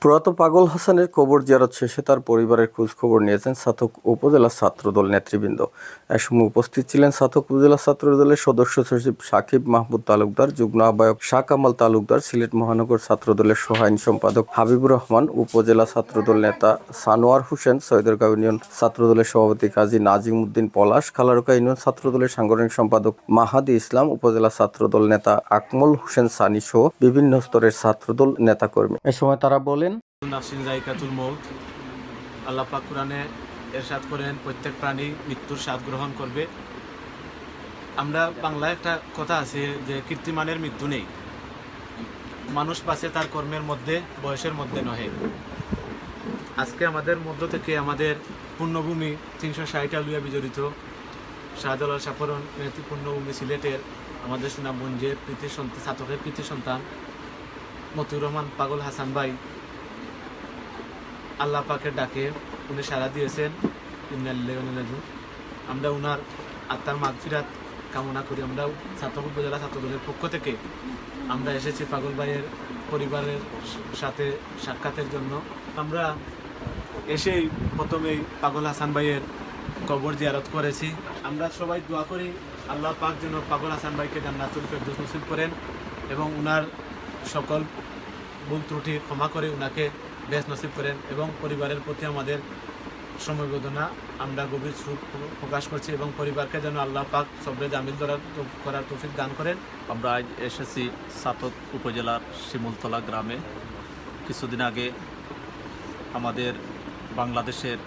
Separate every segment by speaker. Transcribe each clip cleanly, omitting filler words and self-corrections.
Speaker 1: প্রয়াত পাগল হাসানের কবর জিয়ারত শেষে তার পরিবারের খোঁজখবর নিয়েছেন ছাতক উপজেলা ছাত্রদল নেতৃবৃন্দ। এ সময় উপস্থিত ছিলেন ছাতক উপজেলা ছাত্রদলের সদস্য সচিব সাকিব মাহমুদ তালুকদার, যুগ্ম আহ্বায়ক শাহ কামাল তালুকদার, সিলেট মহানগর ছাত্রদলের সহায়ক সম্পাদক হাবিবুর রহমান, উপজেলা ছাত্রদল নেতা সানোয়ার হোসেন, সৈয়দরগাঁও ইউনিয়ন ছাত্রদলের সভাপতি কাজী নাজিম উদ্দিন পলাশ, খালারুকা ইউনিয়ন ছাত্রদলের সাংগঠনিক সম্পাদক মাহাদি ইসলাম, উপজেলা ছাত্রদল নেতা আকমল হোসেন সানি সহ বিভিন্ন স্তরের ছাত্রদল নেতাকর্মী। এ সময় তারা বলেন,
Speaker 2: নাফসিন যায়কাতুল মউত। আল্লাহ পাক কুরআনে ইরশাদ করেন প্রত্যেক প্রাণী মৃত্যুর স্বাদ গ্রহণ করবে। আমরা বাংলায় একটা কথা আছে যে কীর্তিমানের মৃত্যু নেই, মানুষ বাঁচে তার কর্মের মধ্যে, বয়সের মধ্যে নহে। আজকে আমাদের মধ্য থেকে আমাদের পূর্ণভূমি 360 আলুয়া বিজড়িত শাহজালাল সাফরন পূর্ণভূমি সিলেটের আমাদের সুনামগঞ্জের ছাত্রকের কৃতি সন্তান মতিউর রহমান পাগল হাসান ভাই আল্লাহ পাকের ডাকে উনি সাড়া দিয়েছেন। আমরা উনার আত্মার মাগফিরাত কামনা করি। আমরা ছাত্র উপজেলা ছাত্রদলের পক্ষ থেকে আমরা এসেছি পাগল ভাইয়ের পরিবারের সাথে সাক্ষাতের জন্য। আমরা এসেই প্রথমেই পাগল হাসান ভাইয়ের কবর জিয়ারত করেছি। আমরা সবাই দোয়া করি আল্লাহ পাক যেন পাগল হাসান ভাইকে জান্নাতুল ফেরদৌস নসিব করেন এবং উনার সকল ভুল ত্রুটি ক্ষমা করে উনাকে বেশ নসিব করেন এবং পরিবারের প্রতি আমাদের সমবেদনা আমরা গভীর সুখ প্রকাশ করছি এবং পরিবারকে যেন আল্লাহ পাক সবরে জামিল করার তৌফিক দান করেন।
Speaker 3: আমরা আজ এসেছি ছাতক উপজেলার শিমুলতলা গ্রামে। কিছুদিন আগে আমাদের বাংলাদেশের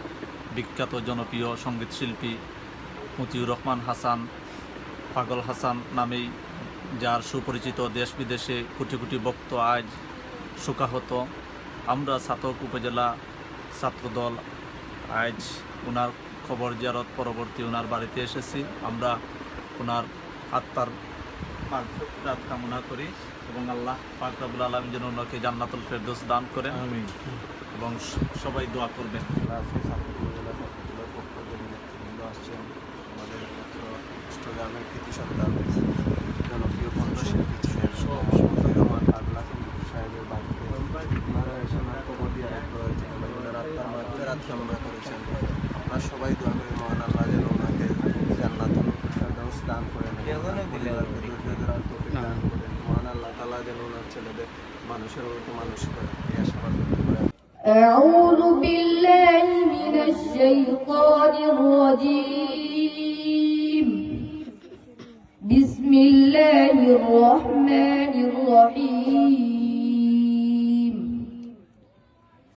Speaker 3: বিখ্যাত জনপ্রিয় সঙ্গীতশিল্পী মতিউর রহমান হাসান, পাগল হাসান নামেই যার সুপরিচিত দেশ বিদেশে কোটি কোটি ভক্ত আজ শোকাহত। আমরা ছাতক উপজেলা ছাত্রদল আজ ওনার খবর জিয়ারত পরবর্তী ওনার বাড়িতে এসেছি। আমরা ওনার আত্মার মাগফিরাত কামনা করি এবং আল্লাহ পাক রব্বুল আলামিন যেন ওনাকে জান্নাতুল ফেরদৌস দান করেন
Speaker 2: আমিন
Speaker 3: এবং সবাই দোয়া করবেন।
Speaker 4: আমাদের চট্টগ্রামের কৃতি সন্তান জনপ্রিয় কণ্ঠশিল্পী ছিলেন রহমান পাগল সাহেবের বাড়িতে ওনারা এসে ওনার কবর জিয়ারত করেছেন এবং ওনার আত্মার মাগফিরাত কামনা করেছেন। আমরা সবাই দোয়া করি মহান আল্লাহ যেন ওনাকে জান্নাতুল ফেরদৌস দান করেন, পরিবারকে দুর্যোগের তৌফিক দান করেন। মহান আল্লাহ তাআলা যেন ওনার ছেলেদের মানুষের মতো মানুষ করে এই আশাবাদ করতে পারেন।
Speaker 5: أعوذ بالله من الشيطان الرجيم. بسم الله الرحمن الرحيم.